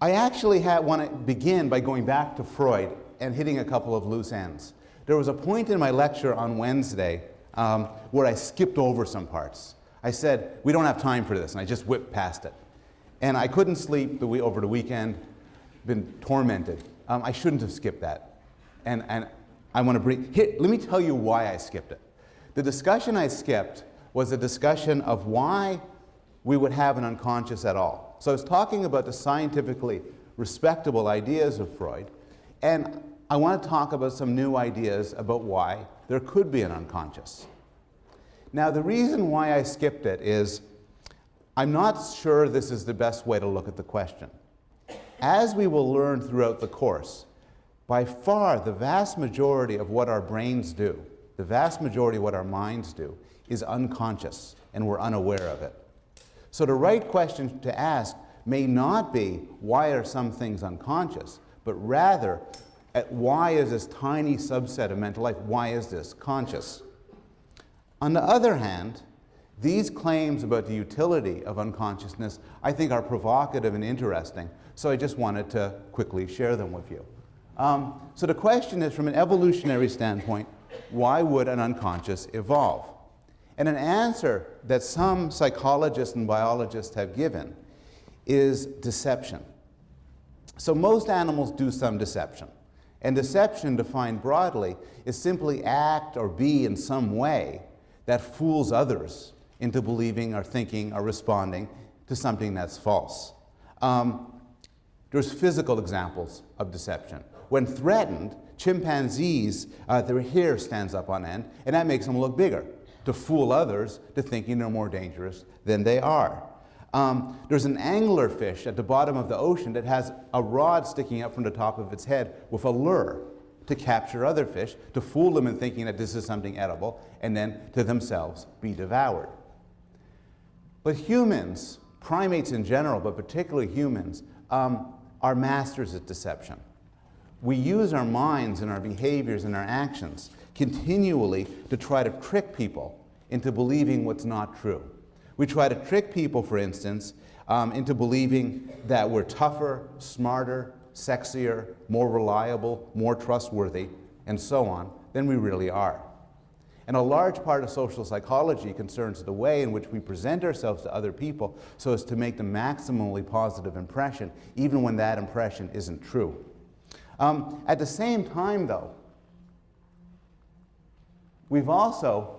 I actually want to begin by going back to Freud and hitting a couple of loose ends. There was a point in my lecture on Wednesday where I skipped over some parts. I said, we don't have time for this, and I just whipped past it. And I couldn't sleep over the weekend, been tormented. I shouldn't have skipped that. And I want to bring, here, let me tell you why I skipped it. The discussion I skipped was a discussion of why we would have an unconscious at all. So I was talking about the scientifically respectable ideas of Freud, and I want to talk about some new ideas about why there could be an unconscious. Now, the reason why I skipped it is I'm not sure this is the best way to look at the question. As we will learn throughout the course, by far the vast majority of what our brains do, the vast majority of what our minds do, is unconscious, and we're unaware of it. So the right question to ask may not be, why are some things unconscious, but rather, why is this tiny subset of mental life, why is this conscious? On the other hand, these claims about the utility of unconsciousness, I think, are provocative and interesting, so I just wanted to quickly share them with you. So the question is, from an evolutionary standpoint, why would an unconscious evolve? And an answer that some psychologists and biologists have given is deception. So most animals do some deception. And deception, defined broadly, is simply act or be in some way that fools others into believing or thinking or responding to something that's false. There's physical examples of deception. When threatened, chimpanzees, their hair stands up on end, and that makes them look bigger, to fool others to thinking they're more dangerous than they are. There's an anglerfish at the bottom of the ocean that has a rod sticking up from the top of its head with a lure to capture other fish, to fool them in thinking that this is something edible, and then to themselves be devoured. But humans, primates in general, but particularly humans, are masters at deception. We use our minds and our behaviors and our actions continually to try to trick people into believing what's not true. We try to trick people, for instance, into believing that we're tougher, smarter, sexier, more reliable, more trustworthy, and so on, than we really are. And a large part of social psychology concerns the way in which we present ourselves to other people so as to make the maximally positive impression, even when that impression isn't true. At the same time, though, we've also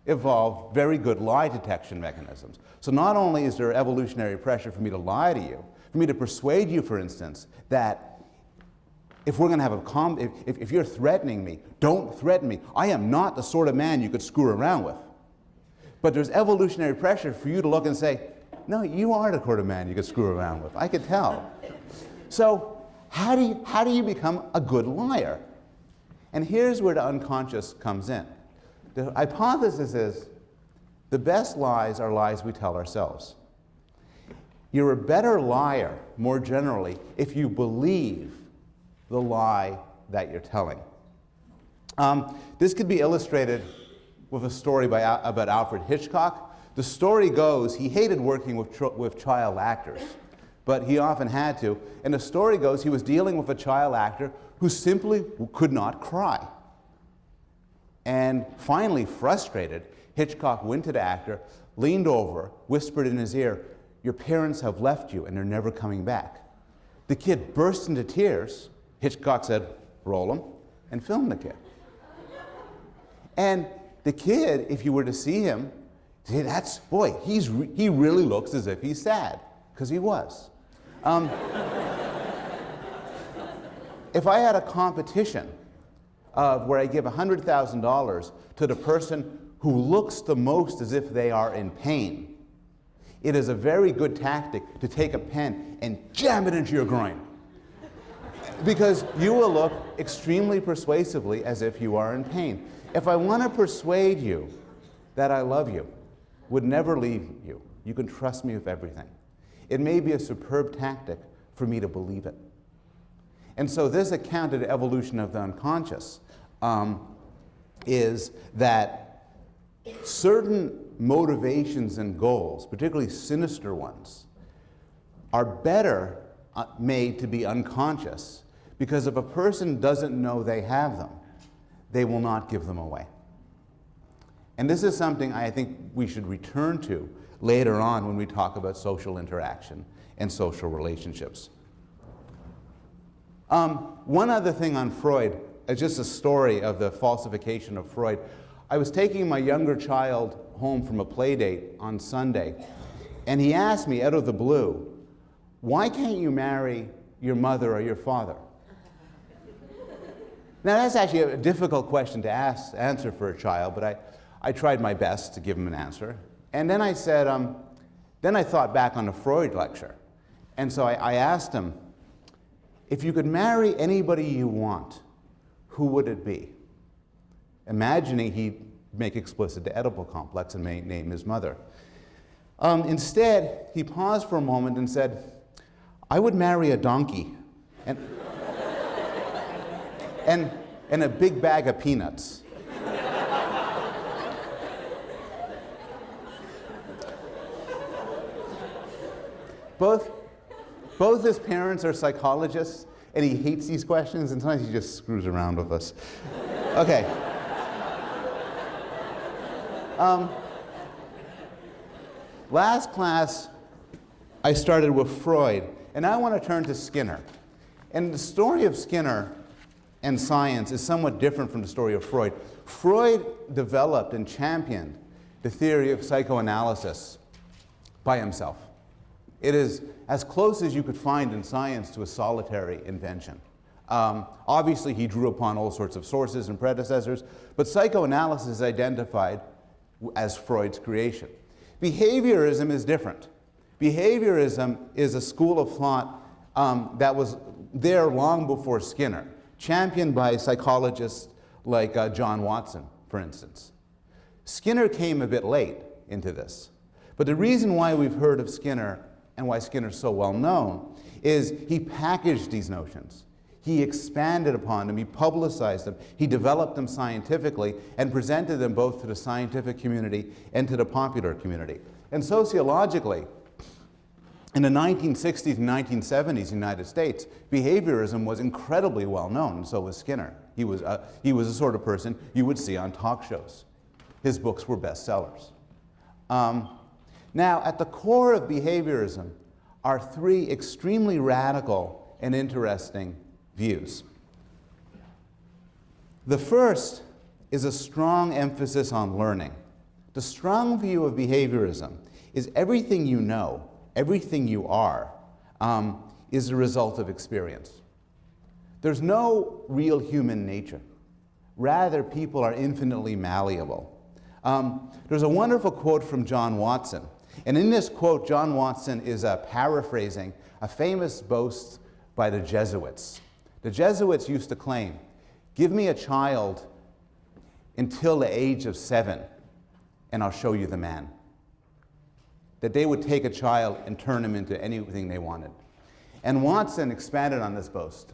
evolved very good lie detection mechanisms. So not only is there evolutionary pressure for me to lie to you, for me to persuade you, for instance, that if we're going to have if you're threatening me, don't threaten me. I am not the sort of man you could screw around with. But there's evolutionary pressure for you to look and say, no, you are the sort of man you could screw around with. I could tell. So how do you become a good liar? And here's where the unconscious comes in. The hypothesis is the best lies are lies we tell ourselves. You're a better liar, more generally, if you believe the lie that you're telling. This could be illustrated with a story about Alfred Hitchcock. The story goes he hated working with child actors, but he often had to. And the story goes he was dealing with a child actor who simply could not cry. And finally, frustrated, Hitchcock went to the actor, leaned over, whispered in his ear, "Your parents have left you and they're never coming back." The kid burst into tears. Hitchcock said, "Roll him," and filmed the kid. And the kid, if you were to see him, say, he really looks as if he's sad, because he was. If I had a competition where I give $100,000 to the person who looks the most as if they are in pain, it is a very good tactic to take a pen and jam it into your groin, because you will look extremely persuasively as if you are in pain. If I want to persuade you that I love you, would never leave you, you can trust me with everything, it may be a superb tactic for me to believe it. And so this account of the evolution of the unconscious is that certain motivations and goals, particularly sinister ones, are better made to be unconscious, because if a person doesn't know they have them, they will not give them away. And this is something I think we should return to later on when we talk about social interaction and social relationships. One other thing on Freud, just a story of the falsification of Freud. I was taking my younger child home from a play date on Sunday, and he asked me out of the blue, "Why can't you marry your mother or your father?" Now that's actually a difficult question to answer for a child, but I tried my best to give him an answer. And then I said, then I thought back on a Freud lecture. And so I asked him, if you could marry anybody you want, who would it be? Imagining he'd make explicit the Oedipal complex and name his mother. Instead, he paused for a moment and said, I would marry a donkey and a big bag of peanuts. Both his parents are psychologists, and he hates these questions, and sometimes he just screws around with us. Okay. Last class, I started with Freud, and I want to turn to Skinner. And the story of Skinner and science is somewhat different from the story of Freud. Freud developed and championed the theory of psychoanalysis by himself. It is as close as you could find in science to a solitary invention. Obviously, he drew upon all sorts of sources and predecessors, but psychoanalysis is identified as Freud's creation. Behaviorism is different. Behaviorism is a school of thought that was there long before Skinner, championed by psychologists like John Watson, for instance. Skinner came a bit late into this, but the reason why we've heard of Skinner and why Skinner's so well known is he packaged these notions. He expanded upon them, he publicized them, he developed them scientifically and presented them both to the scientific community and to the popular community. And sociologically, in the 1960s and 1970s in the United States, behaviorism was incredibly well known, and so was Skinner. He was the sort of person you would see on talk shows. His books were bestsellers. Now, at the core of behaviorism are three extremely radical and interesting views. The first is a strong emphasis on learning. The strong view of behaviorism is everything you know, everything you are, is a result of experience. There's no real human nature. Rather, people are infinitely malleable. There's a wonderful quote from John Watson. And in this quote, John Watson is paraphrasing a famous boast by the Jesuits. The Jesuits used to claim, give me a child until the age of 7, and I'll show you the man. That they would take a child and turn him into anything they wanted. And Watson expanded on this boast.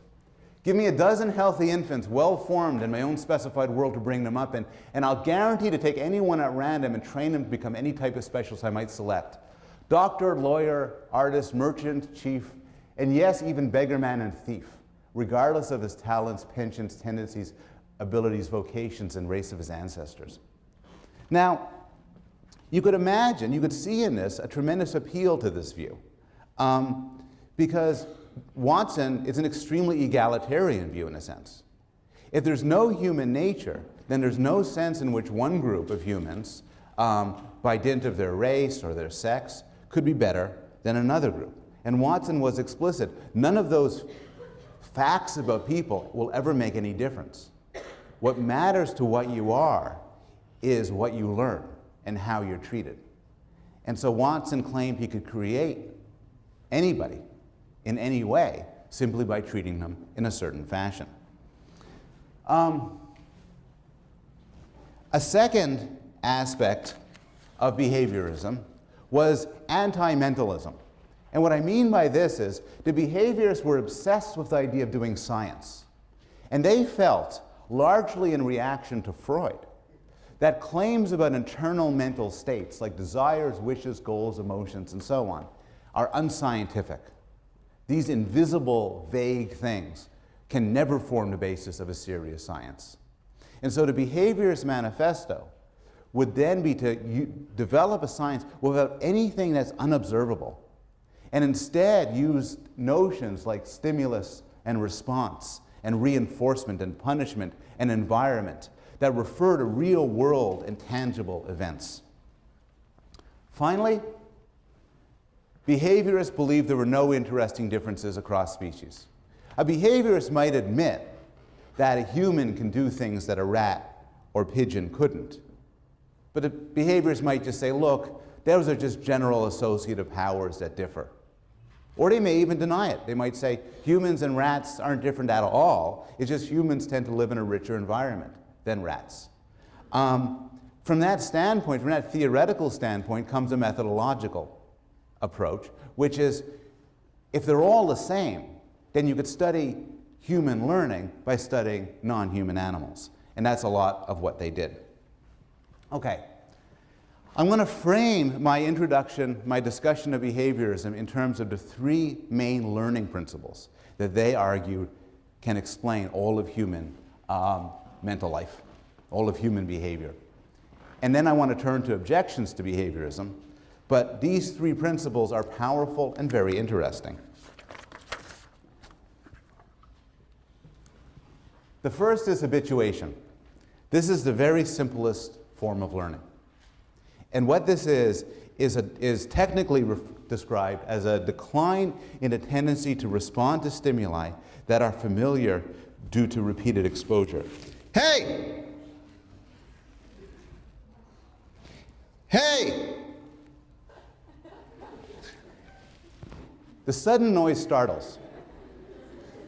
Give me a dozen healthy infants, well-formed in my own specified world to bring them up in, and I'll guarantee to take anyone at random and train them to become any type of specialist I might select. Doctor, lawyer, artist, merchant, chief, and yes, even beggarman and thief, regardless of his talents, penchants, tendencies, abilities, vocations, and race of his ancestors. Now, you could imagine, you could see in this a tremendous appeal to this view, because Watson is an extremely egalitarian view in a sense. If there's no human nature, then there's no sense in which one group of humans, by dint of their race or their sex, could be better than another group. And Watson was explicit. None of those facts about people will ever make any difference. What matters to what you are is what you learn and how you're treated. And so Watson claimed he could create anybody in any way simply by treating them in a certain fashion. A second aspect of behaviorism was anti-mentalism. And what I mean by this is the behaviorists were obsessed with the idea of doing science. And they felt, largely in reaction to Freud, that claims about internal mental states like desires, wishes, goals, emotions, and so on, are unscientific. these invisible, vague things, can never form the basis of a serious science. And so the Behaviorist Manifesto would then be to develop a science without anything that's unobservable, and instead use notions like stimulus and response and reinforcement and punishment and environment that refer to real world and tangible events. Finally, behaviorists believed there were no interesting differences across species. A behaviorist might admit that a human can do things that a rat or pigeon couldn't. But a behaviorist might just say, look, those are just general associative powers that differ. Or they may even deny it. They might say humans and rats aren't different at all. It's just humans tend to live in a richer environment than rats. From that standpoint, from that theoretical standpoint, comes a methodological approach, which is if they're all the same, then you could study human learning by studying non-human animals. And that's a lot of what they did. Okay. I'm going to frame my introduction, my discussion of behaviorism in terms of the three main learning principles that they argue can explain all of human mental life, all of human behavior. And then I want to turn to objections to behaviorism, but these three principles are powerful and very interesting. The first is habituation. This is the very simplest form of learning. And what this is technically described as a decline in a tendency to respond to stimuli that are familiar due to repeated exposure. Hey! Hey! The sudden noise startles.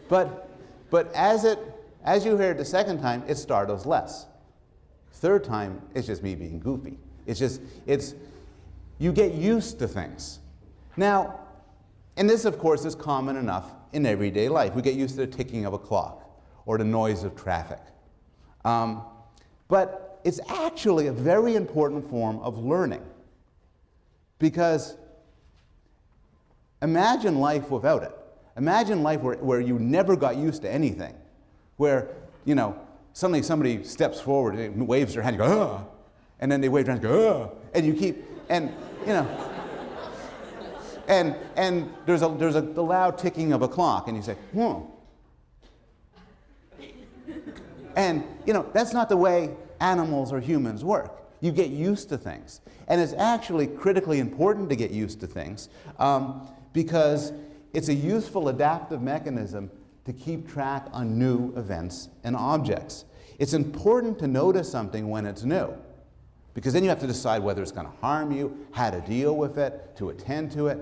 But as you hear it the second time, it startles less. Third time, it's just me being goofy. You get used to things. Now, and this of course is common enough in everyday life. We get used to the ticking of a clock or the noise of traffic. But it's actually a very important form of learning, because imagine life without it. Imagine life where you never got used to anything, where, suddenly somebody steps forward and waves their hand, you go, ah, and then they wave their hand, go, ah, and you keep, and there's the loud ticking of a clock, and you say, And that's not the way animals or humans work. You get used to things. And it's actually critically important to get used to things because it's a useful adaptive mechanism to keep track on new events and objects. It's important to notice something when it's new, because then you have to decide whether it's going to harm you, how to deal with it, to attend to it.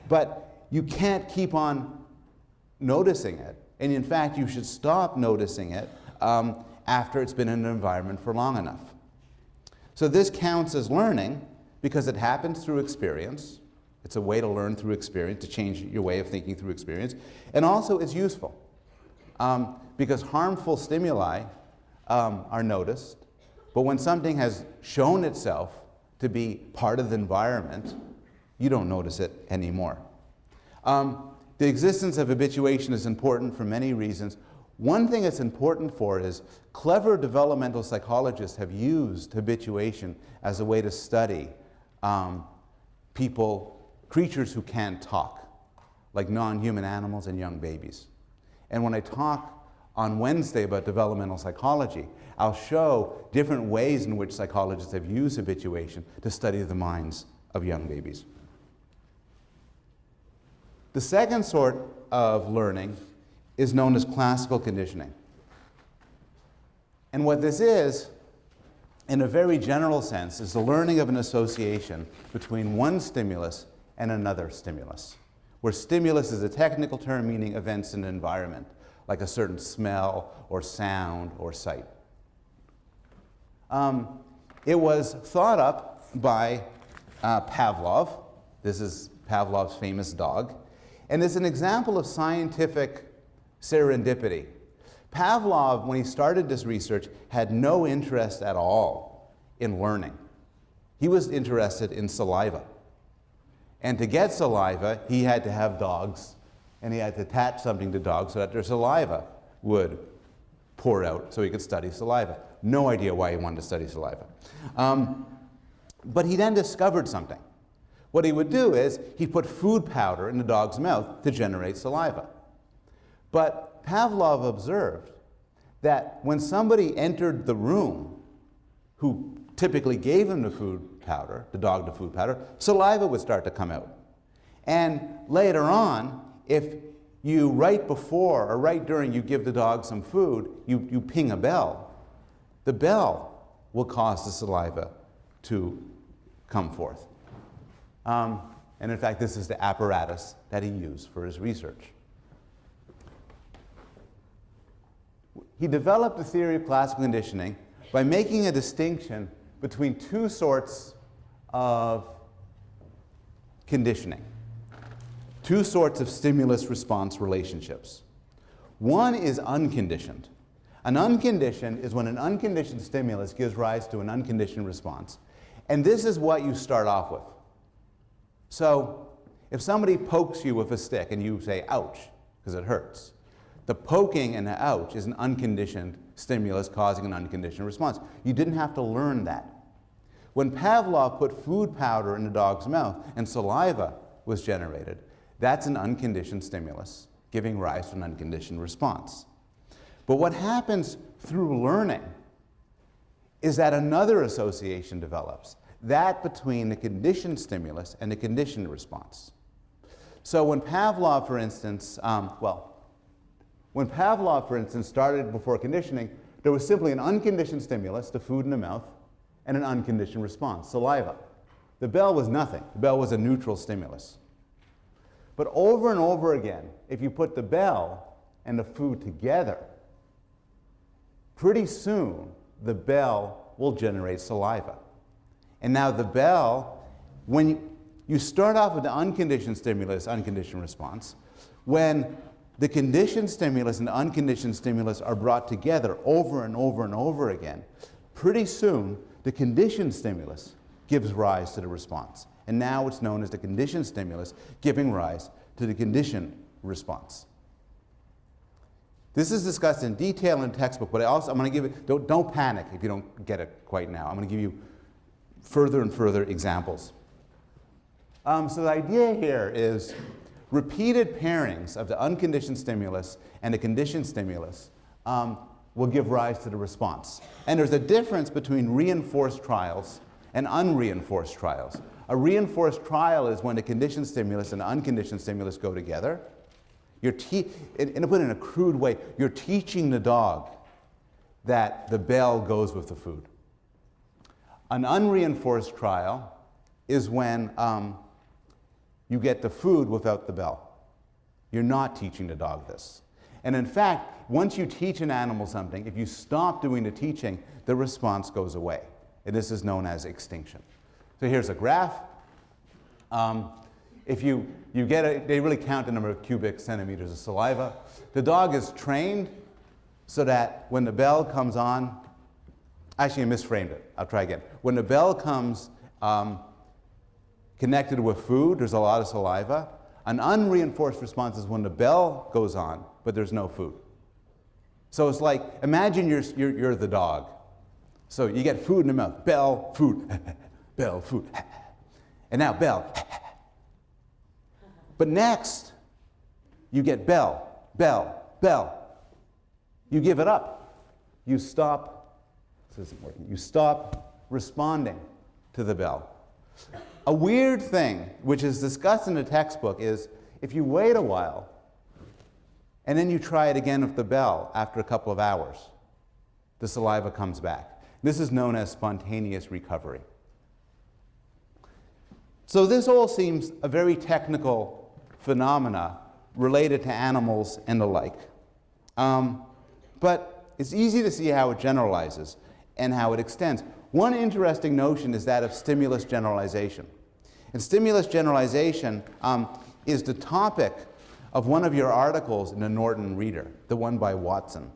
But you can't keep on noticing it. And in fact, you should stop noticing it after it's been in an environment for long enough. So this counts as learning because it happens through experience. It's a way to learn through experience, to change your way of thinking through experience. And also it's useful because harmful stimuli are noticed, but when something has shown itself to be part of the environment, you don't notice it anymore. The existence of habituation is important for many reasons. One thing it's important for is clever developmental psychologists have used habituation as a way to study creatures who can't talk, like non-human animals and young babies. And when I talk on Wednesday about developmental psychology, I'll show different ways in which psychologists have used habituation to study the minds of young babies. The second sort of learning is known as classical conditioning. And what this is, in a very general sense, is the learning of an association between one stimulus and another stimulus, where stimulus is a technical term meaning events in an environment, like a certain smell or sound or sight. It was thought up by Pavlov. This is Pavlov's famous dog. And it's an example of scientific serendipity. Pavlov, when he started this research, had no interest at all in learning. He was interested in saliva. And to get saliva, he had to have dogs and he had to attach something to dogs so that their saliva would pour out so he could study saliva. No idea why he wanted to study saliva. But he then discovered something. What he would do is he'd put food powder in the dog's mouth to generate saliva. But Pavlov observed that when somebody entered the room who typically gave him the food powder, the dog the food powder, saliva would start to come out. And later on, if you, right before or right during you give the dog some food, you ping a bell, the bell will cause the saliva to come forth. And in fact, this is the apparatus that he used for his research. He developed the theory of classical conditioning by making a distinction between two sorts of conditioning, two sorts of stimulus-response relationships. One is unconditioned. An unconditioned is when an unconditioned stimulus gives rise to an unconditioned response. And this is what you start off with. So if somebody pokes you with a stick and you say, ouch, because it hurts, the poking and the ouch is an unconditioned stimulus causing an unconditioned response. You didn't have to learn that. When Pavlov put food powder in the dog's mouth and saliva was generated, that's an unconditioned stimulus giving rise to an unconditioned response. But what happens through learning is that another association develops, that between the conditioned stimulus and the conditioned response. So when Pavlov, for instance, when Pavlov, for instance, started before conditioning, there was simply an unconditioned stimulus, the food in the mouth, and an unconditioned response, saliva. The bell was nothing. The bell was a neutral stimulus. But over and over again, if you put the bell and the food together, pretty soon the bell will generate saliva. And now the bell, when you start off with the unconditioned stimulus, unconditioned response, when the conditioned stimulus and the unconditioned stimulus are brought together over and over and over again, pretty soon the conditioned stimulus gives rise to the response. And now it's known as the conditioned stimulus giving rise to the conditioned response. This is discussed in detail in the textbook, but I'm going to give it, don't panic if you don't get it quite now. I'm going to give you further and further examples. So the idea here is repeated pairings of the unconditioned stimulus and the conditioned stimulus will give rise to the response. And there's a difference between reinforced trials and unreinforced trials. A reinforced trial is when the conditioned stimulus and the unconditioned stimulus go together. And to put it in a crude way, you're teaching the dog that the bell goes with the food. An unreinforced trial is when you get the food without the bell. You're not teaching the dog this. And in fact, once you teach an animal something, if you stop doing the teaching, the response goes away. And this is known as extinction. So here's a graph. If you get they really count the number of cubic centimeters of saliva. The dog is trained so that when the bell comes on, actually I misframed it, I'll try again. When the bell comes connected with food, there's a lot of saliva. An unreinforced response is when the bell goes on, but there's no food. So it's like, imagine you're the dog. So you get food in the mouth, bell, food, bell, food, and now bell. But next, you get bell, bell, bell. You give it up. You stop, this isn't working, you stop responding to the bell. A weird thing, which is discussed in the textbook, is if you wait a while, and then you try it again with the bell after a couple of hours, the saliva comes back. This is known as spontaneous recovery. So this all seems a very technical phenomena related to animals and the like. But it's easy to see how it generalizes and how it extends. One interesting notion is that of stimulus generalization. And stimulus generalization is the topic of one of your articles in the Norton Reader, the one by Watson,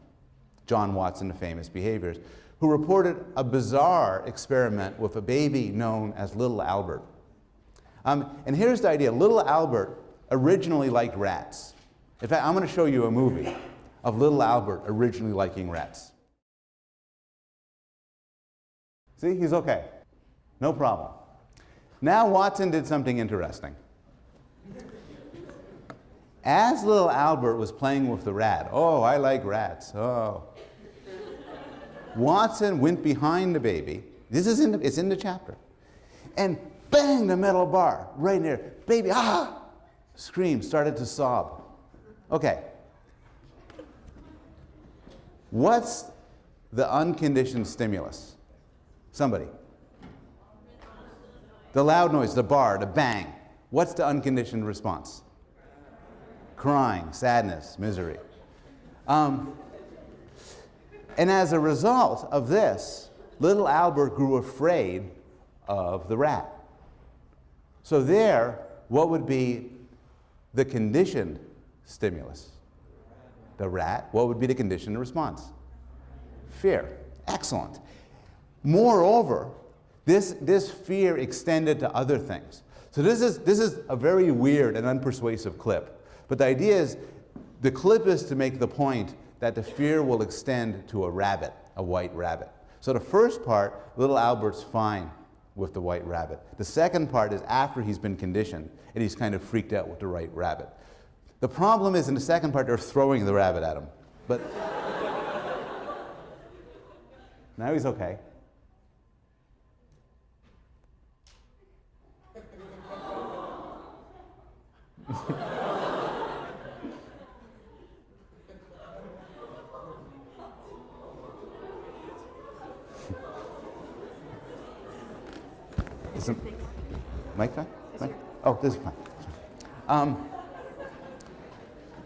John Watson, the famous behaviorist, who reported a bizarre experiment with a baby known as Little Albert. And here's the idea. Little Albert originally liked rats. In fact, I'm going to show you a movie of little Albert originally liking rats. See, he's okay. No problem. Now Watson did something interesting. As little Albert was playing with the rat, oh, I like rats, oh. Watson went behind the baby. It's in the chapter. And bang, the metal bar, right near. Baby, ah! Screamed, started to sob. Okay. What's the unconditioned stimulus? Somebody. The loud noise, the bar, the bang. What's the unconditioned response? Crying, sadness, misery. And as a result of this, little Albert grew afraid of the rat. So there, what would be the conditioned stimulus? The rat. What would be the conditioned response? Fear. Excellent. Moreover, this fear extended to other things. So this is a very weird and unpersuasive clip. But the idea is, the clip is to make the point that the fear will extend to a rabbit, a white rabbit. So the first part, little Albert's fine with the white rabbit. The second part is after he's been conditioned and he's kind of freaked out with the white rabbit. The problem is in the second part, they're throwing the rabbit at him. But now he's okay. Is it mic fine? Mic? Oh, this is fine.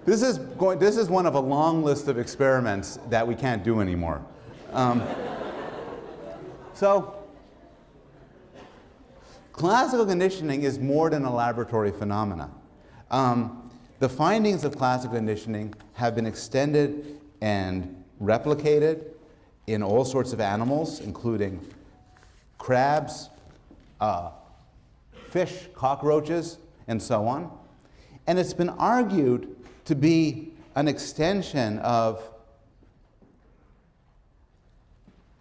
This is one of a long list of experiments that we can't do anymore. So, classical conditioning is more than a laboratory phenomena. The findings of classical conditioning have been extended and replicated in all sorts of animals, including crabs, fish, cockroaches, and so on. And it's been argued to be an extension of,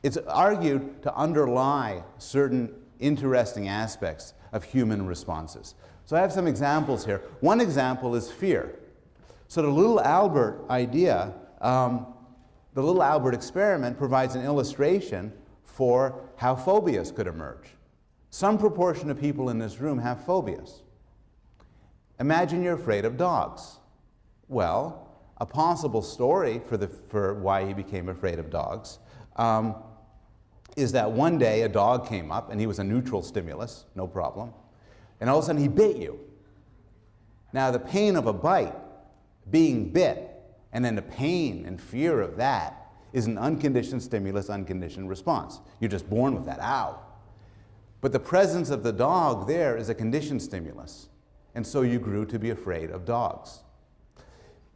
it's argued to underlie certain interesting aspects of human responses. So I have some examples here. One example is fear. So the little Albert idea, the little Albert experiment provides an illustration for how phobias could emerge. Some proportion of people in this room have phobias. Imagine you're afraid of dogs. Well, a possible story for why he became afraid of dogs is that one day a dog came up and he was a neutral stimulus, no problem, and all of a sudden he bit you. Now the pain of a bite, being bit, and then the pain and fear of that is an unconditioned stimulus, unconditioned response. You're just born with that, ow. But the presence of the dog there is a conditioned stimulus, and so you grew to be afraid of dogs.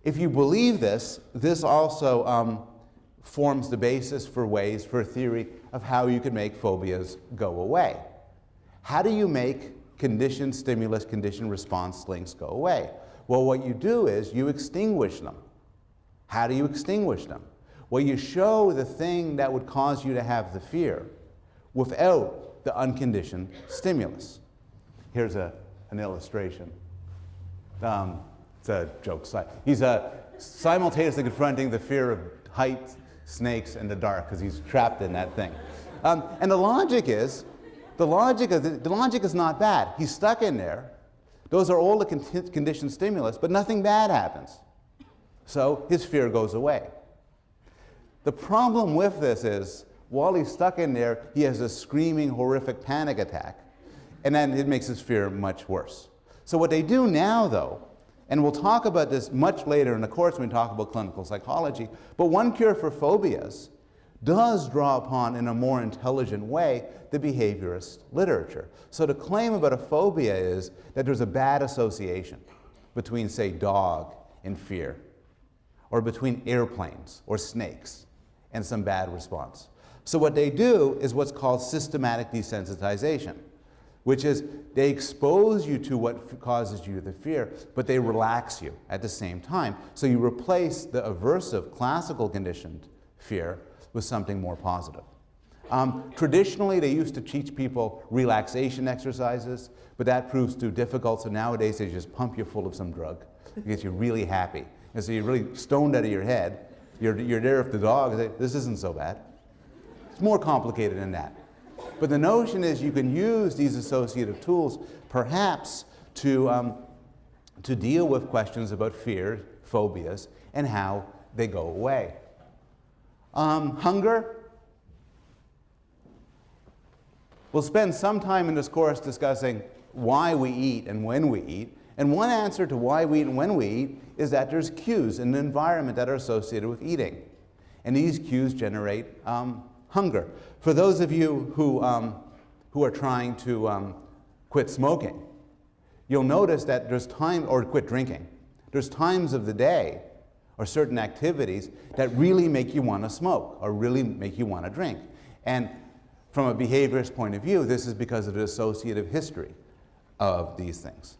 If you believe this, this also forms the basis for a theory of how you could make phobias go away. How do you make conditioned stimulus, conditioned response links go away? Well, what you do is you extinguish them. How do you extinguish them? Well, you show the thing that would cause you to have the fear without the unconditioned stimulus. Here's an illustration. It's a joke. He's simultaneously confronting the fear of heights, snakes, and the dark because he's trapped in that thing. And the logic is not bad. He's stuck in there. Those are all the conditioned stimulus, but nothing bad happens. So his fear goes away. The problem with this is, while he's stuck in there, he has a screaming, horrific panic attack, and then it makes his fear much worse. So what they do now, though, and we'll talk about this much later in the course when we talk about clinical psychology, but one cure for phobias does draw upon, in a more intelligent way, the behaviorist literature. So the claim about a phobia is that there's a bad association between, say, dog and fear, or between airplanes or snakes and some bad response. So what they do is what's called systematic desensitization. which is they expose you to what causes you the fear, but they relax you at the same time. So you replace the aversive, classical conditioned fear with something more positive. Traditionally, they used to teach people relaxation exercises, but that proves too difficult, so nowadays they just pump you full of some drug. It gets you really happy. And so you're really stoned out of your head. You're there if the dog say, this isn't so bad. It's more complicated than that. But the notion is you can use these associative tools perhaps to deal with questions about fear, phobias, and how they go away. Hunger. We'll spend some time in this course discussing why we eat and when we eat. And one answer to why we eat and when we eat is that there's cues in the environment that are associated with eating. And these cues generate hunger. For those of you who are trying to quit smoking, you'll notice that there's time, or quit drinking, there's times of the day or certain activities that really make you want to smoke or really make you want to drink. And from a behaviorist point of view, this is because of the associative history of these things.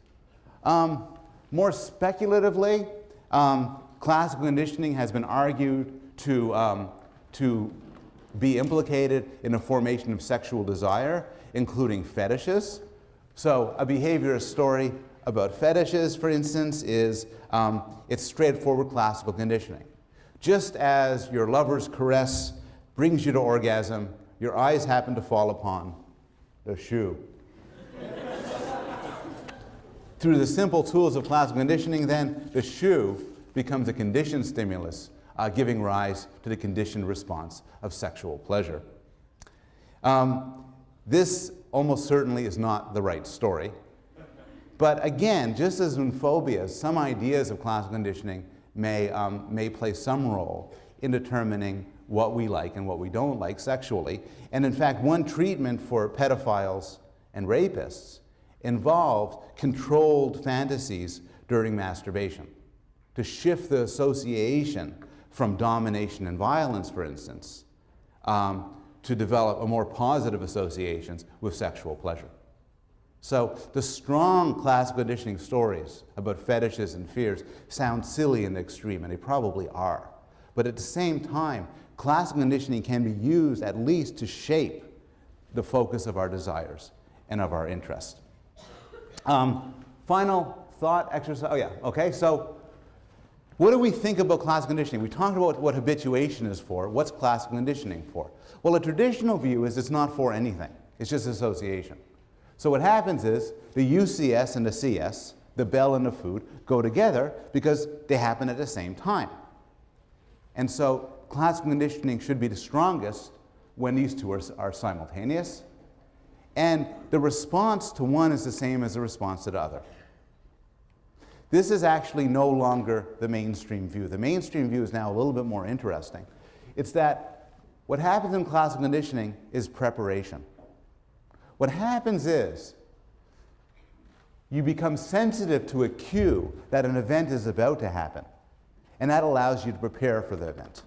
More speculatively, classical conditioning has been argued to be implicated in the formation of sexual desire, including fetishes. So a behaviorist story about fetishes, for instance, is it's straightforward classical conditioning. Just as your lover's caress brings you to orgasm, your eyes happen to fall upon the shoe. Through the simple tools of classical conditioning, then, the shoe becomes a conditioned stimulus, giving rise to the conditioned response of sexual pleasure. This almost certainly is not the right story. But again, just as in phobias, some ideas of classical conditioning may play some role in determining what we like and what we don't like sexually. And in fact, one treatment for pedophiles and rapists involved controlled fantasies during masturbation to shift the association from domination and violence, for instance, to develop a more positive associations with sexual pleasure. So the strong classical conditioning stories about fetishes and fears sound silly in the extreme, and they probably are. But at the same time, classical conditioning can be used at least to shape the focus of our desires and of our interest. Final thought exercise. Oh yeah, okay, so what do we think about classical conditioning? We talked about what habituation is for. What's classical conditioning for? Well, a traditional view is it's not for anything. It's just association. So what happens is the UCS and the CS, the bell and the food, go together because they happen at the same time. And so classical conditioning should be the strongest when these two are simultaneous. And the response to one is the same as the response to the other. This is actually no longer the mainstream view. The mainstream view is now a little bit more interesting. It's that what happens in classical conditioning is preparation. What happens is you become sensitive to a cue that an event is about to happen, and that allows you to prepare for the event.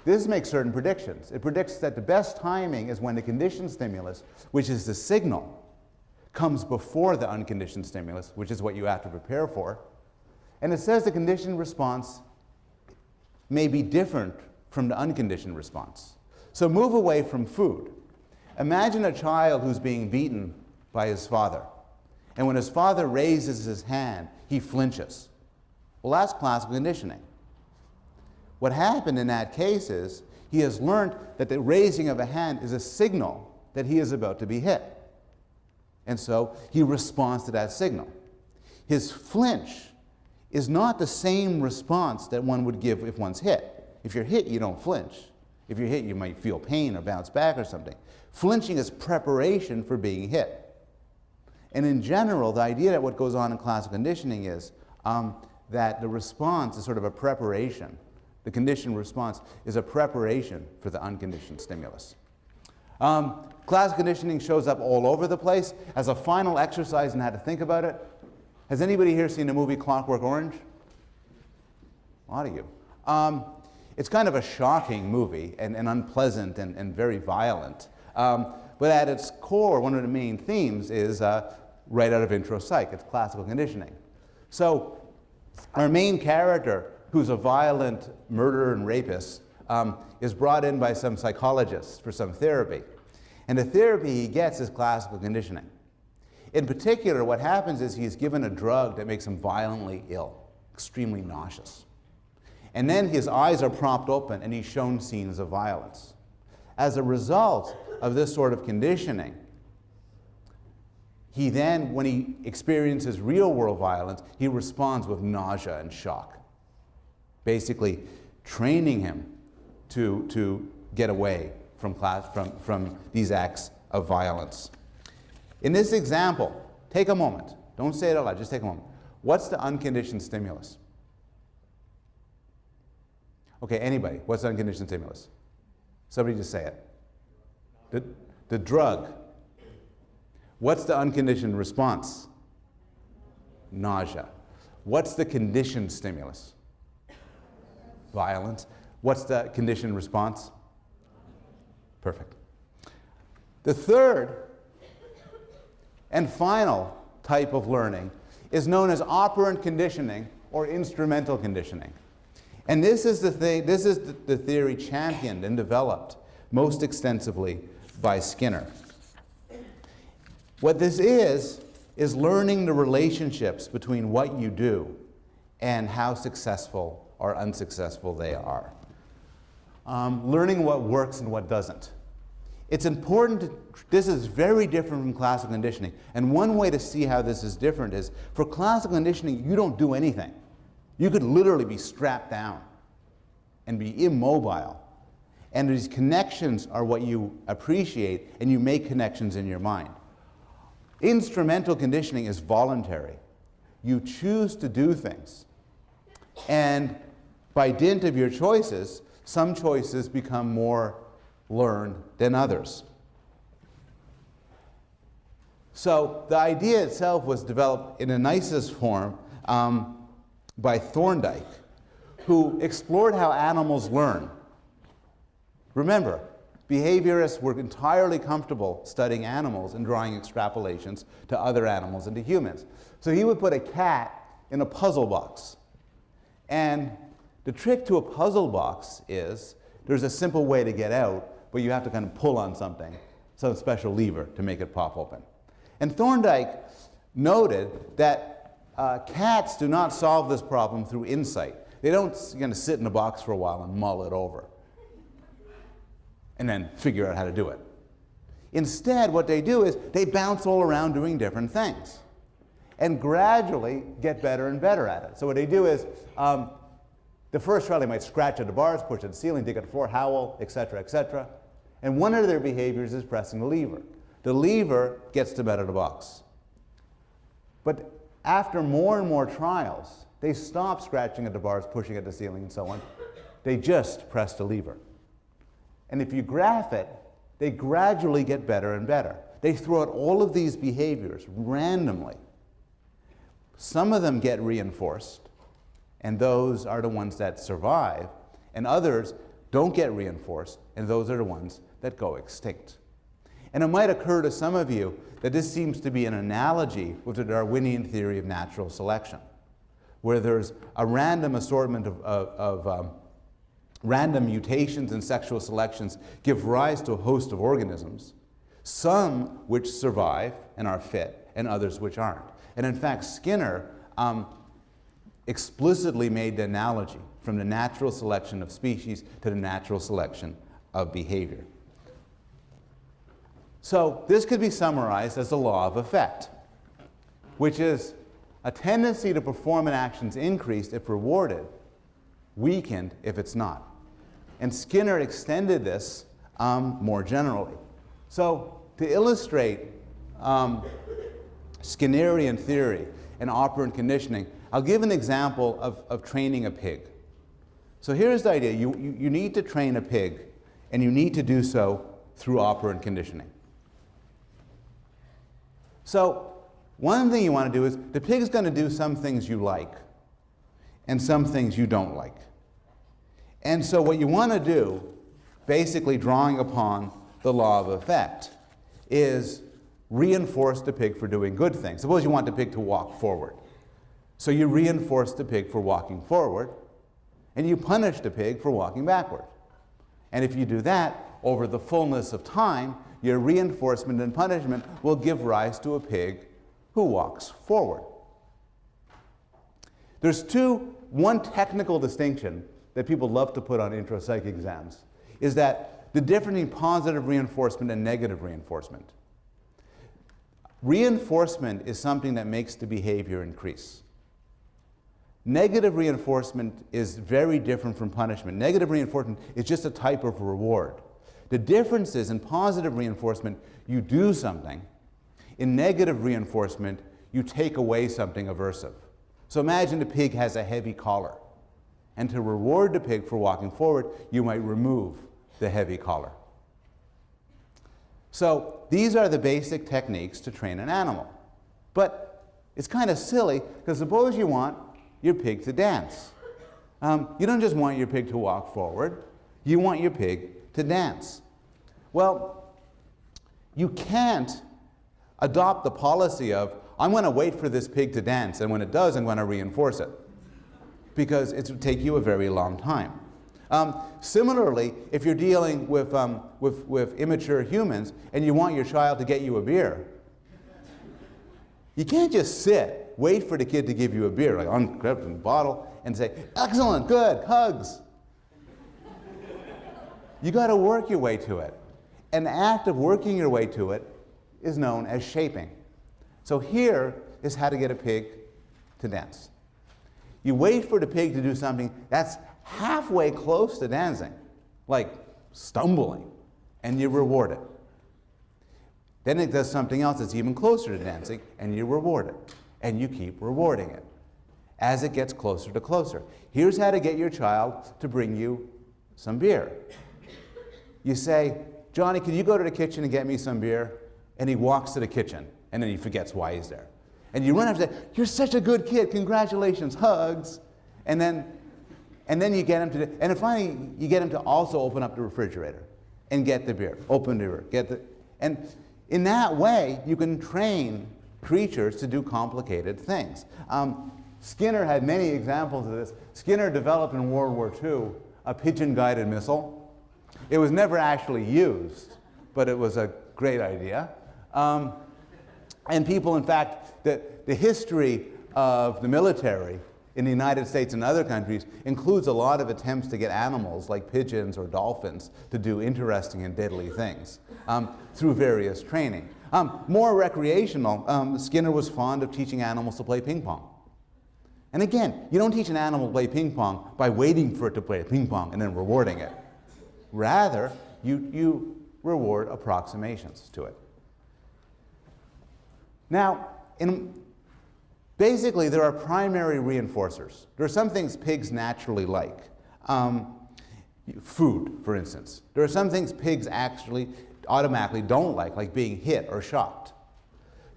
This makes certain predictions. It predicts that the best timing is when the conditioned stimulus, which is the signal, comes before the unconditioned stimulus, which is what you have to prepare for. And it says the conditioned response may be different from the unconditioned response. So move away from food. Imagine a child who's being beaten by his father. And when his father raises his hand, he flinches. Well, that's classical conditioning. What happened in that case is he has learned that the raising of a hand is a signal that he is about to be hit. And so he responds to that signal. His flinch is not the same response that one would give if one's hit. If you're hit, you don't flinch. If you're hit, you might feel pain or bounce back or something. Flinching is preparation for being hit. And in general, the idea that what goes on in classical conditioning is that the response is sort of a preparation. The conditioned response is a preparation for the unconditioned stimulus. Classical conditioning shows up all over the place. As a final exercise in how to think about it, has anybody here seen the movie Clockwork Orange? A lot of you. It's kind of a shocking movie and unpleasant and very violent. But at its core, one of the main themes is right out of intro psych. It's classical conditioning. So our main character, who's a violent murderer and rapist, is brought in by some psychologists for some therapy. And the therapy he gets is classical conditioning. In particular, what happens is he's given a drug that makes him violently ill, extremely nauseous. And then his eyes are propped open and he's shown scenes of violence. As a result of this sort of conditioning, he then, when he experiences real-world violence, he responds with nausea and shock, basically training him to get away from these acts of violence. In this example, take a moment. Don't say it out loud, just take a moment. What's the unconditioned stimulus? Okay, anybody, what's the unconditioned stimulus? Somebody just say it. The drug. What's the unconditioned response? Nausea. What's the conditioned stimulus? Violence. What's the conditioned response? Perfect. The third and final type of learning is known as operant conditioning or instrumental conditioning. And this is the theory championed and developed most extensively by Skinner. What this is learning the relationships between what you do and how successful or unsuccessful they are. Learning what works and what doesn't. It's important this is very different from classical conditioning. And one way to see how this is different is, for classical conditioning, you don't do anything. You could literally be strapped down and be immobile. And these connections are what you appreciate, and you make connections in your mind. Instrumental conditioning is voluntary. You choose to do things. And by dint of your choices, some choices become more learned than others. So the idea itself was developed in a nicest form by Thorndike, who explored how animals learn. Remember, behaviorists were entirely comfortable studying animals and drawing extrapolations to other animals and to humans. So he would put a cat in a puzzle box. And the trick to a puzzle box is there's a simple way to get out, but you have to kind of pull on something, some special lever to make it pop open. And Thorndike noted that cats do not solve this problem through insight. They don't sit in a box for a while and mull it over and then figure out how to do it. Instead, what they do is they bounce all around doing different things and gradually get better and better at it. So what they do is, the first trial they might scratch at the bars, push at the ceiling, dig at the floor, howl, etc., etc. And one of their behaviors is pressing the lever. The lever gets them out of the box. But after more and more trials, they stop scratching at the bars, pushing at the ceiling, and so on. They just press the lever. And if you graph it, they gradually get better and better. They throw out all of these behaviors randomly. Some of them get reinforced, and those are the ones that survive, and others don't get reinforced, and those are the ones that go extinct. And it might occur to some of you that this seems to be an analogy with the Darwinian theory of natural selection, where there's a random assortment of random mutations and sexual selections give rise to a host of organisms, some which survive and are fit, and others which aren't. And in fact, Skinner explicitly made the analogy from the natural selection of species to the natural selection of behavior. So this could be summarized as the law of effect, which is a tendency to perform an action's increased if rewarded, weakened if it's not. And Skinner extended this more generally. So to illustrate Skinnerian theory and operant conditioning, I'll give an example of training a pig. So here's the idea. You need to train a pig, and you need to do so through operant conditioning. So one thing you want to do is, the pig's going to do some things you like and some things you don't like. And so what you want to do, basically drawing upon the law of effect, is reinforce the pig for doing good things. Suppose you want the pig to walk forward. So you reinforce the pig for walking forward, and you punish the pig for walking backward. And if you do that, over the fullness of time, your reinforcement and punishment will give rise to a pig who walks forward. There's one technical distinction that people love to put on intro-psych exams, is that the difference between positive reinforcement and negative reinforcement. Reinforcement is something that makes the behavior increase. Negative reinforcement is very different from punishment. Negative reinforcement is just a type of reward. The difference is in positive reinforcement, you do something. In negative reinforcement, you take away something aversive. So imagine the pig has a heavy collar. And to reward the pig for walking forward, you might remove the heavy collar. So these are the basic techniques to train an animal. But it's kind of silly, because suppose you want your pig to dance. You don't just want your pig to walk forward, you want your pig to dance. Well, you can't adopt the policy of, I'm going to wait for this pig to dance, and when it does, I'm going to reinforce it, because it would take you a very long time. Similarly, if you're dealing with immature humans and you want your child to get you a beer, you can't just sit, wait for the kid to give you a beer, like ungrab the bottle, and say, excellent, good, hugs. You got to work your way to it. An act of working your way to it is known as shaping. So here is how to get a pig to dance. You wait for the pig to do something that's halfway close to dancing, like stumbling, and you reward it. Then it does something else that's even closer to dancing, and you reward it. And you keep rewarding it as it gets closer to closer. Here's how to get your child to bring you some beer. You say, Johnny, can you go to the kitchen and get me some beer? And he walks to the kitchen, and then he forgets why he's there. And you run up and say, you're such a good kid, congratulations, hugs. And then you get him to, and finally you get him to also open up the refrigerator and get the beer, open the beer, and in that way you can train creatures to do complicated things. Skinner had many examples of this. Skinner developed in World War II a pigeon-guided missile. It was never actually used, but it was a great idea. And people, in fact, the history of the military in the United States and other countries includes a lot of attempts to get animals like pigeons or dolphins to do interesting and deadly things through various training. More recreational, Skinner was fond of teaching animals to play ping pong. And again, you don't teach an animal to play ping pong by waiting for it to play ping pong and then rewarding it. Rather, you reward approximations to it. Now, basically, there are primary reinforcers. There are some things pigs naturally like. Food, for instance. There are some things pigs actually automatically don't like being hit or shocked.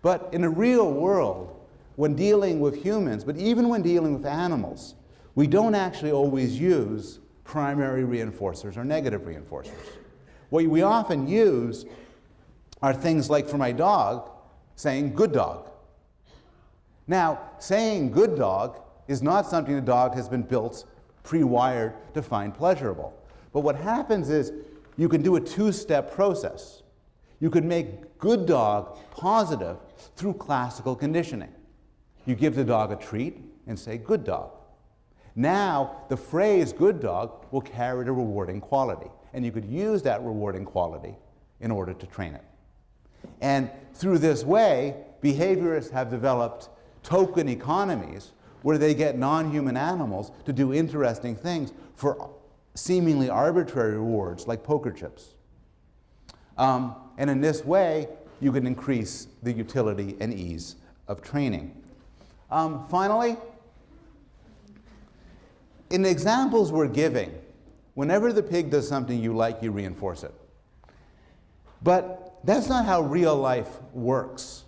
But in the real world, when dealing with humans, but even when dealing with animals, we don't actually always use primary reinforcers or negative reinforcers. What we often use are things like, for my dog, saying good dog. Now, saying good dog is not something the dog has been built, pre-wired to find pleasurable. But what happens is you can do a two-step process. You can make good dog positive through classical conditioning. You give the dog a treat and say good dog. Now, the phrase good dog will carry the rewarding quality, and you could use that rewarding quality in order to train it. And through this way, behaviorists have developed token economies where they get non-human animals to do interesting things for seemingly arbitrary rewards like poker chips. And in this way, you can increase the utility and ease of training. Finally, in the examples we're giving, whenever the pig does something you like, you reinforce it. But that's not how real life works.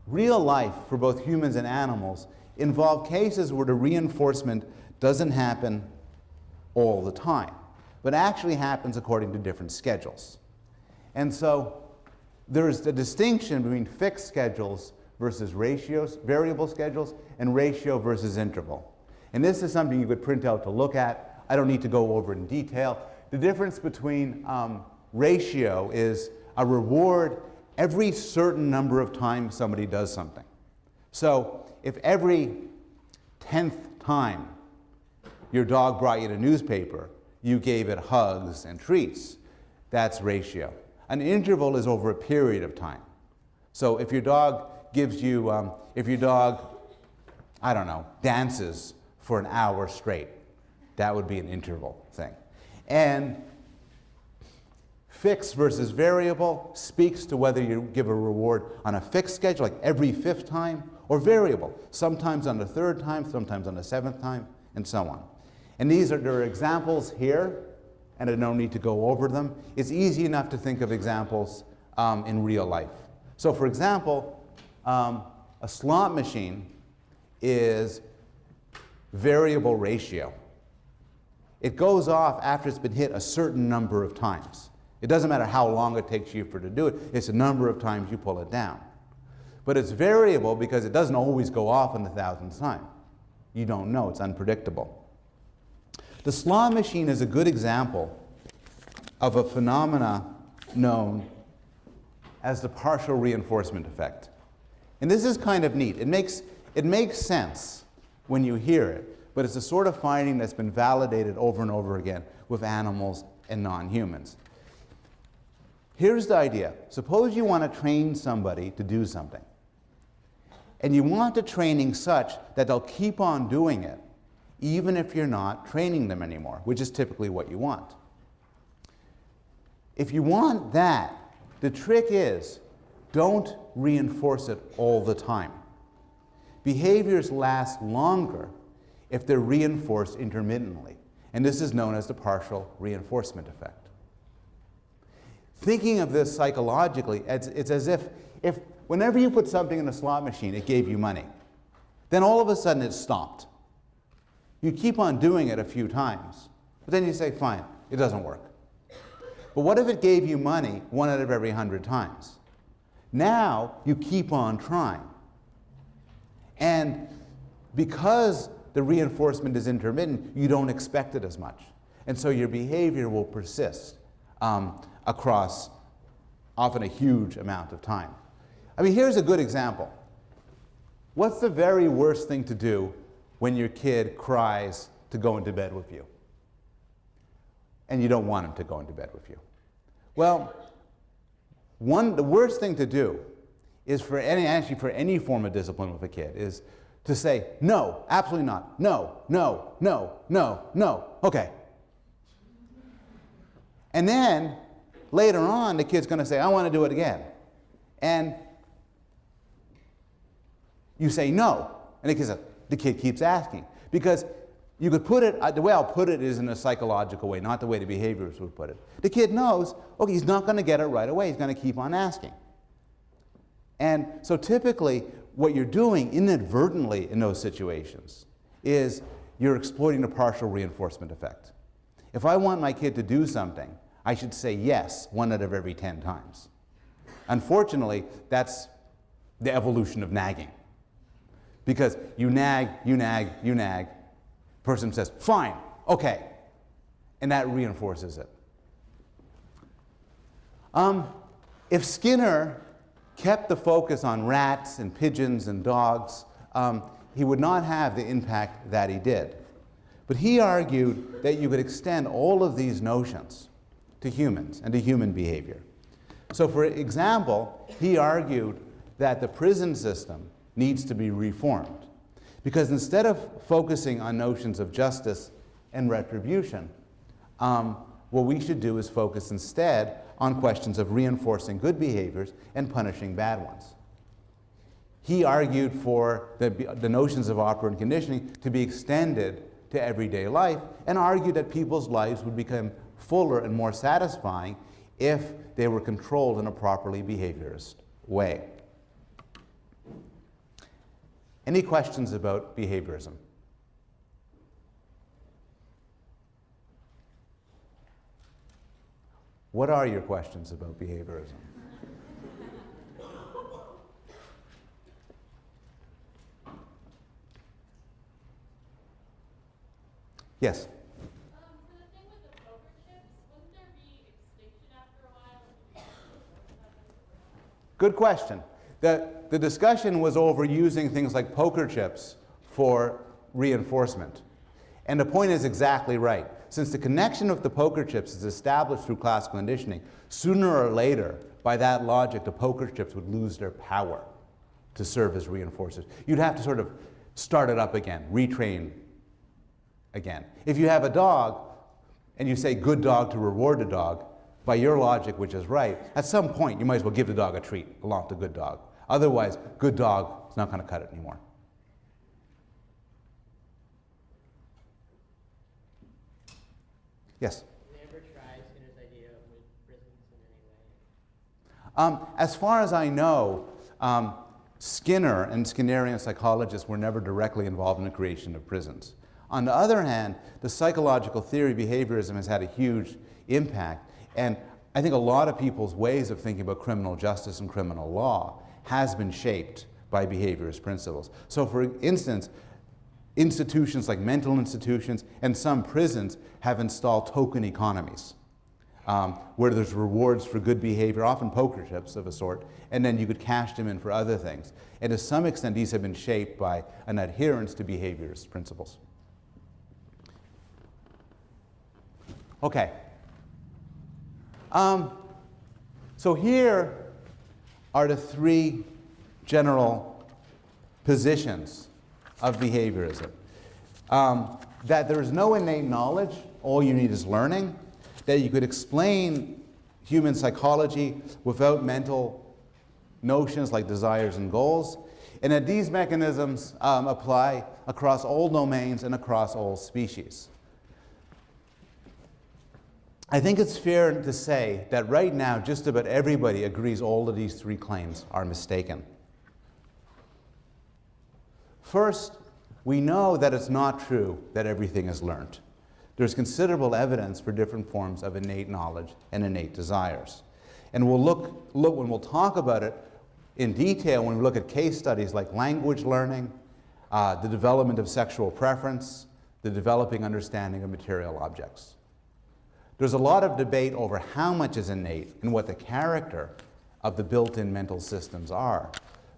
Real life, for both humans and animals, involve cases where the reinforcement doesn't happen all the time, but actually happens according to different schedules. And so there's a distinction between fixed schedules versus ratios, variable schedules, and ratio versus interval. And this is something you could print out to look at. I don't need to go over it in detail. The difference between ratio is a reward every certain number of times somebody does something. So if every 10th time your dog brought you the newspaper, you gave it hugs and treats, that's ratio. An interval is over a period of time. So if your dog gives you, I don't know, dances for an hour straight, that would be an interval thing. And fixed versus variable speaks to whether you give a reward on a fixed schedule, like every 5th time, or variable, sometimes on the 3rd time, sometimes on the 7th time, and so on. And there are examples here, and I don't need to go over them. It's easy enough to think of examples in real life. So for example, a slot machine is variable ratio. It goes off after it's been hit a certain number of times. It doesn't matter how long it takes you to do it, it's the number of times you pull it down. But it's variable because it doesn't always go off on the 1000th time. You don't know, it's unpredictable. The slot machine is a good example of a phenomena known as the partial reinforcement effect. And this is kind of neat. It makes sense when you hear it, but it's a sort of finding that's been validated over and over again with animals and non-humans. Here's the idea. Suppose you want to train somebody to do something. And you want the training such that they'll keep on doing it, even if you're not training them anymore, which is typically what you want. If you want that, the trick is don't reinforce it all the time. Behaviors last longer if they're reinforced intermittently, and this is known as the partial reinforcement effect. Thinking of this psychologically, it's as if whenever you put something in a slot machine, it gave you money. Then all of a sudden it stopped. You keep on doing it a few times, but then you say, fine, it doesn't work. But what if it gave you money 1 out of every 100 times? Now you keep on trying. And because the reinforcement is intermittent, you don't expect it as much. And so your behavior will persist across often a huge amount of time. I mean, here's a good example. What's the very worst thing to do when your kid cries to go into bed with you? And you don't want him to go into bed with you. Well, the worst thing to do is for any form of discipline with a kid is to say, no, absolutely not, no, no, no, no, no, okay. And then later on, the kid's going to say, I want to do it again. And you say no, and the kid keeps asking. Because you could put it, the way I'll put it is in a psychological way, not the way the behaviorists would put it. The kid knows, okay, he's not going to get it right away. He's going to keep on asking. And so typically, what you're doing inadvertently in those situations is you're exploiting the partial reinforcement effect. If I want my kid to do something, I should say yes 1 out of every 10 times. Unfortunately, that's the evolution of nagging. Because you nag, you nag, you nag, person says, fine, okay, and that reinforces it. If Skinner kept the focus on rats and pigeons and dogs, he would not have the impact that he did. But he argued that you could extend all of these notions to humans and to human behavior. So for example, he argued that the prison system needs to be reformed. Because instead of focusing on notions of justice and retribution, what we should do is focus instead on questions of reinforcing good behaviors and punishing bad ones. He argued for the notions of operant conditioning to be extended to everyday life, and argued that people's lives would become fuller and more satisfying if they were controlled in a properly behaviorist way. Any questions about behaviorism? What are your questions about behaviorism? Yes? For the thing with the poker chips, wouldn't there be extinction after a while? Good question. The discussion was over using things like poker chips for reinforcement. And the point is exactly right. Since the connection of the poker chips is established through classical conditioning, sooner or later, by that logic, the poker chips would lose their power to serve as reinforcers. You'd have to sort of start it up again, retrain again. If you have a dog and you say good dog to reward the dog, by your logic, which is right, at some point you might as well give the dog a treat along with the good dog. Otherwise, good dog is not going to cut it anymore. Yes? Did they ever try Skinner's idea with prisons in any way? As far as I know, Skinner and Skinnerian psychologists were never directly involved in the creation of prisons. On the other hand, the psychological theory behaviorism has had a huge impact, and I think a lot of people's ways of thinking about criminal justice and criminal law has been shaped by behaviorist principles. So for instance, institutions like mental institutions and some prisons have installed token economies, where there's rewards for good behavior, often poker chips of a sort, and then you could cash them in for other things. And to some extent, these have been shaped by an adherence to behaviorist principles. Okay. So here are the three general positions of behaviorism. That there is no innate knowledge, all you need is learning, that you could explain human psychology without mental notions like desires and goals, and that these mechanisms apply across all domains and across all species. I think it's fair to say that right now just about everybody agrees all of these three claims are mistaken. First, we know that it's not true that everything is learned. There's considerable evidence for different forms of innate knowledge and innate desires. And we'll look when we'll talk about it in detail when we look at case studies like language learning, the development of sexual preference, the developing understanding of material objects. There's a lot of debate over how much is innate and what the character of the built-in mental systems are.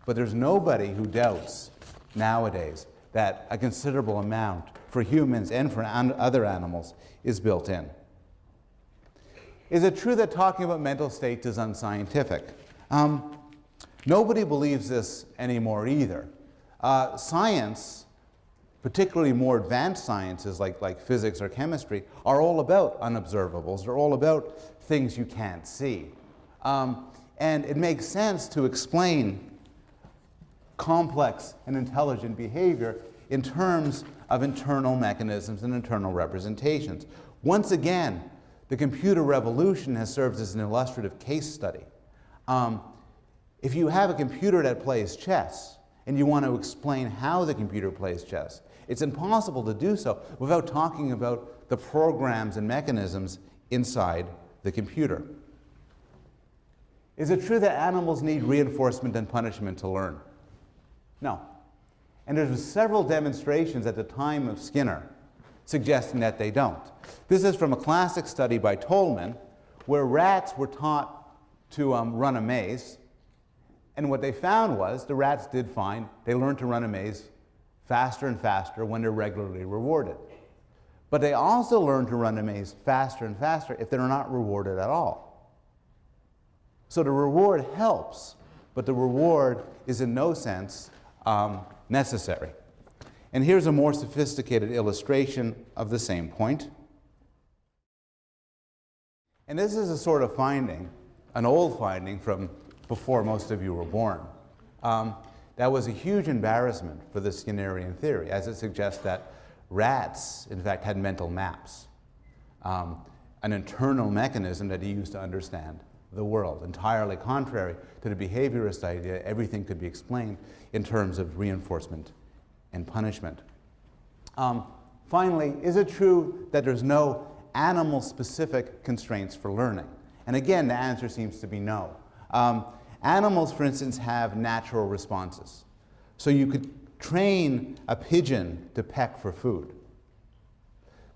But there's nobody who doubts nowadays that a considerable amount for humans and for other animals is built in. Is it true that talking about mental states is unscientific? Nobody believes this anymore either. Science, particularly more advanced sciences like physics or chemistry, are all about unobservables. They're all about things you can't see. And it makes sense to explain complex and intelligent behavior in terms of internal mechanisms and internal representations. Once again, the computer revolution has served as an illustrative case study. If you have a computer that plays chess and you want to explain how the computer plays chess, it's impossible to do so without talking about the programs and mechanisms inside the computer. Is it true that animals need reinforcement and punishment to learn? No. And there's several demonstrations at the time of Skinner suggesting that they don't. This is from a classic study by Tolman, where rats were taught to run a maze. And what they found was the rats did fine. They learned to run a maze faster and faster when they're regularly rewarded. But they also learn to run a maze faster and faster if they're not rewarded at all. So the reward helps, but the reward is in no sense necessary. And here's a more sophisticated illustration of the same point. And this is a sort of finding, an old finding from before most of you were born. That was a huge embarrassment for the Skinnerian theory, as it suggests that rats, in fact, had mental maps, an internal mechanism that he used to understand the world, entirely contrary to the behaviorist idea everything could be explained in terms of reinforcement and punishment. Finally, is it true that there's no animal-specific constraints for learning? And again, the answer seems to be no. Animals, for instance, have natural responses. So you could train a pigeon to peck for food.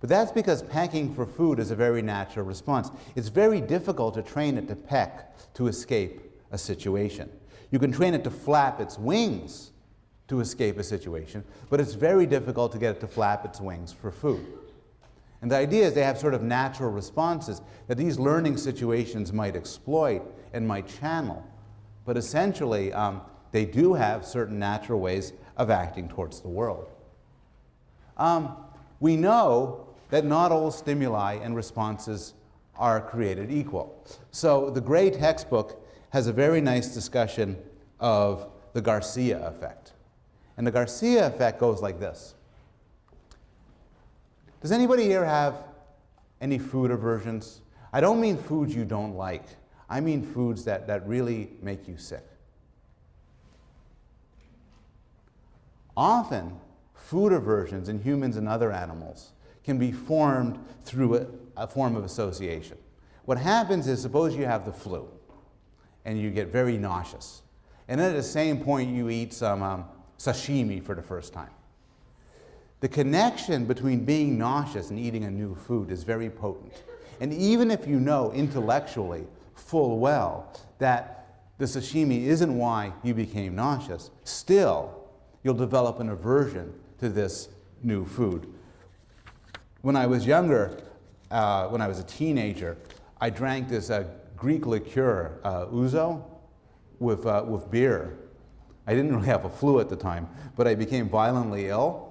But that's because pecking for food is a very natural response. It's very difficult to train it to peck to escape a situation. You can train it to flap its wings to escape a situation, but it's very difficult to get it to flap its wings for food. And the idea is they have sort of natural responses that these learning situations might exploit and might channel. But essentially, they do have certain natural ways of acting towards the world. We know that not all stimuli and responses are created equal. So the Gray textbook has a very nice discussion of the Garcia effect. And the Garcia effect goes like this. Does anybody here have any food aversions? I don't mean foods you don't like. I mean foods that really make you sick. Often, food aversions in humans and other animals can be formed through a form of association. What happens is, suppose you have the flu and you get very nauseous. And then at the same point you eat some sashimi for the first time. The connection between being nauseous and eating a new food is very potent. And even if you know intellectually full well that the sashimi isn't why you became nauseous, still you'll develop an aversion to this new food. When I was younger, when I was a teenager, I drank this Greek liqueur, ouzo, with beer. I didn't really have a flu at the time, but I became violently ill.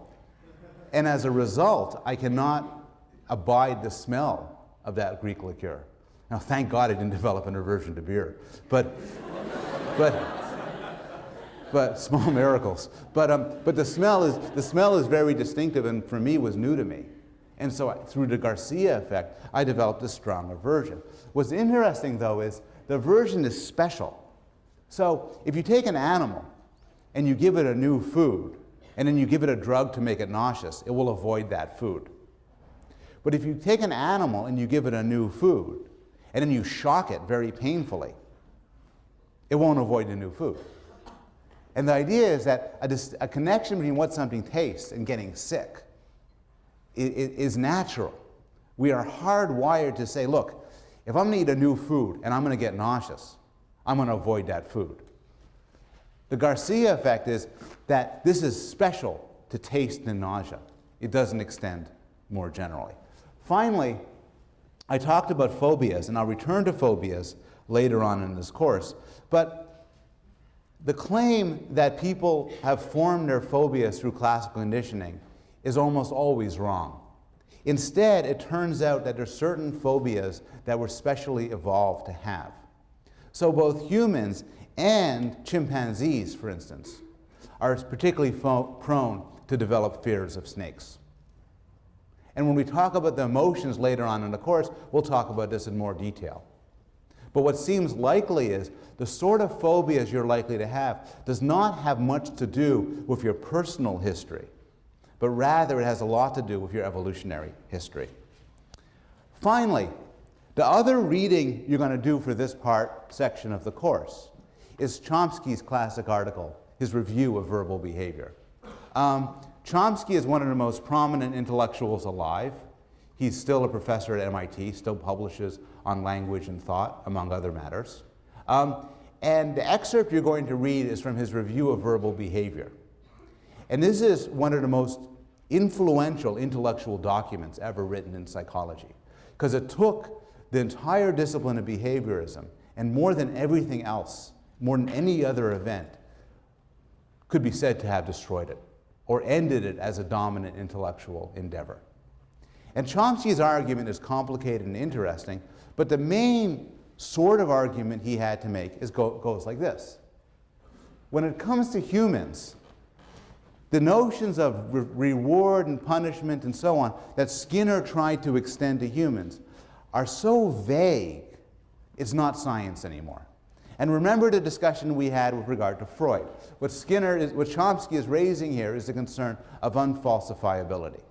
And as a result, I cannot abide the smell of that Greek liqueur. Now, thank God I didn't develop an aversion to beer. But small miracles. But the smell is very distinctive, and for me was new to me. And so through the Garcia effect, I developed a strong aversion. What's interesting, though, is the aversion is special. So if you take an animal and you give it a new food, and then you give it a drug to make it nauseous, it will avoid that food. But if you take an animal and you give it a new food, and then you shock it very painfully, it won't avoid the new food. And the idea is that a connection between what something tastes and getting sick is natural. We are hardwired to say, look, if I'm going to eat a new food and I'm going to get nauseous, I'm going to avoid that food. The Garcia effect is that this is special to taste and nausea. It doesn't extend more generally. Finally, I talked about phobias, and I'll return to phobias later on in this course. But the claim that people have formed their phobias through classical conditioning is almost always wrong. Instead, it turns out that there are certain phobias that were specially evolved to have. So both humans and chimpanzees, for instance, are particularly prone to develop fears of snakes. And when we talk about the emotions later on in the course, we'll talk about this in more detail. But what seems likely is the sort of phobias you're likely to have does not have much to do with your personal history, but rather it has a lot to do with your evolutionary history. Finally, the other reading you're going to do for this section of the course is Chomsky's classic article, his review of verbal behavior. Chomsky is one of the most prominent intellectuals alive. He's still a professor at MIT, still publishes on language and thought, among other matters. And the excerpt you're going to read is from his review of verbal behavior. And this is one of the most influential intellectual documents ever written in psychology, because it took the entire discipline of behaviorism, and more than everything else, more than any other event, could be said to have destroyed it, or ended it as a dominant intellectual endeavor. And Chomsky's argument is complicated and interesting, but the main sort of argument he had to make goes like this. When it comes to humans, the notions of reward and punishment and so on that Skinner tried to extend to humans are so vague, it's not science anymore. And remember the discussion we had with regard to Freud. What Chomsky is raising here is the concern of unfalsifiability.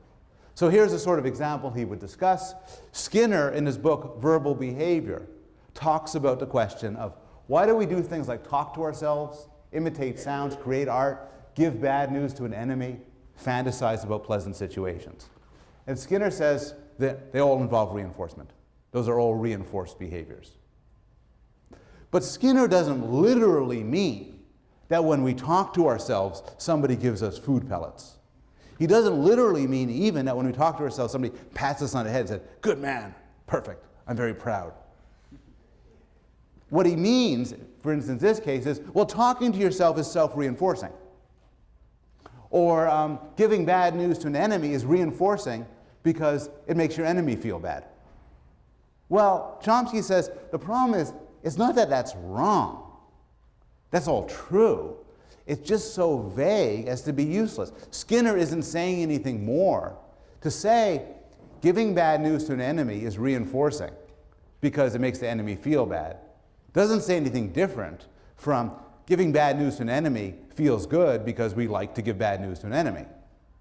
So here's a sort of example he would discuss. Skinner, in his book Verbal Behavior, talks about the question of why do we do things like talk to ourselves, imitate sounds, create art, give bad news to an enemy, fantasize about pleasant situations. And Skinner says that they all involve reinforcement. Those are all reinforced behaviors. But Skinner doesn't literally mean that when we talk to ourselves, somebody gives us food pellets. He doesn't literally mean even that when we talk to ourselves, somebody pats us on the head and says, "Good man, perfect, I'm very proud." What he means, for instance, in this case is, well, talking to yourself is self-reinforcing. Or giving bad news to an enemy is reinforcing because it makes your enemy feel bad. Well, Chomsky says the problem is, it's not that that's wrong. That's all true. It's just so vague as to be useless. Skinner isn't saying anything more. To say giving bad news to an enemy is reinforcing because it makes the enemy feel bad doesn't say anything different from giving bad news to an enemy feels good because we like to give bad news to an enemy.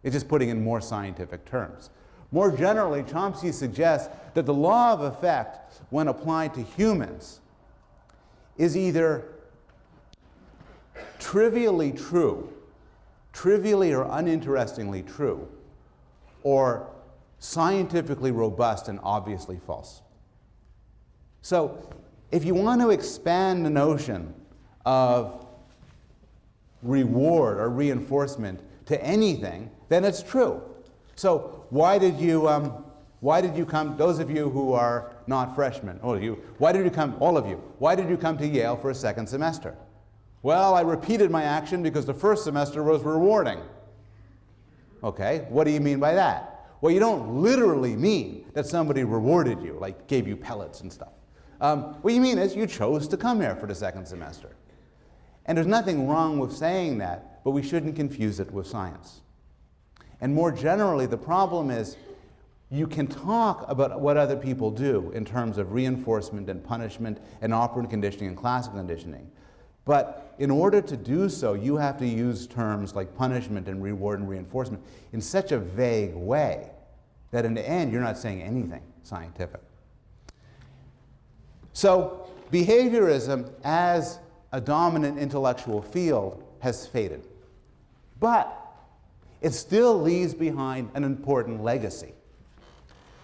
It's just putting in more scientific terms. More generally, Chomsky suggests that the law of effect, when applied to humans, is either trivially true, trivially or uninterestingly true, or scientifically robust and obviously false. So, if you want to expand the notion of reward or reinforcement to anything, then it's true. So why did you come, those of you who are not freshmen, all of you, why did you come to Yale for a second semester? Well, I repeated my action because the first semester was rewarding. Okay, what do you mean by that? Well, you don't literally mean that somebody rewarded you, like gave you pellets and stuff. What you mean is you chose to come here for the second semester. And there's nothing wrong with saying that, but we shouldn't confuse it with science. And more generally, the problem is you can talk about what other people do in terms of reinforcement and punishment and operant conditioning and classical conditioning. But in order to do so, you have to use terms like punishment and reward and reinforcement in such a vague way that in the end, you're not saying anything scientific. So behaviorism as a dominant intellectual field has faded. But it still leaves behind an important legacy.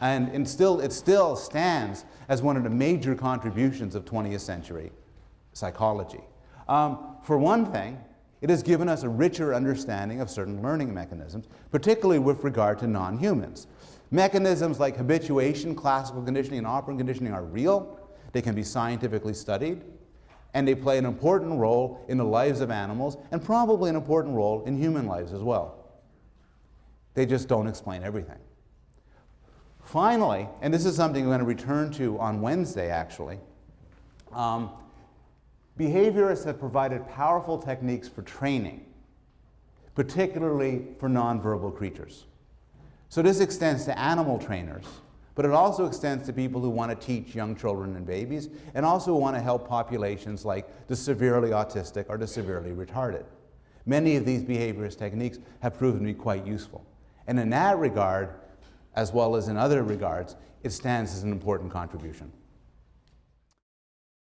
And it still stands as one of the major contributions of 20th century psychology. For one thing, it has given us a richer understanding of certain learning mechanisms, particularly with regard to non-humans. Mechanisms like habituation, classical conditioning, and operant conditioning are real. They can be scientifically studied, and they play an important role in the lives of animals, and probably an important role in human lives as well. They just don't explain everything. Finally, and this is something I'm going to return to on Wednesday, actually, behaviorists have provided powerful techniques for training, particularly for nonverbal creatures. So this extends to animal trainers, but it also extends to people who want to teach young children and babies, and also want to help populations like the severely autistic or the severely retarded. Many of these behaviorist techniques have proven to be quite useful. And in that regard, as well as in other regards, it stands as an important contribution.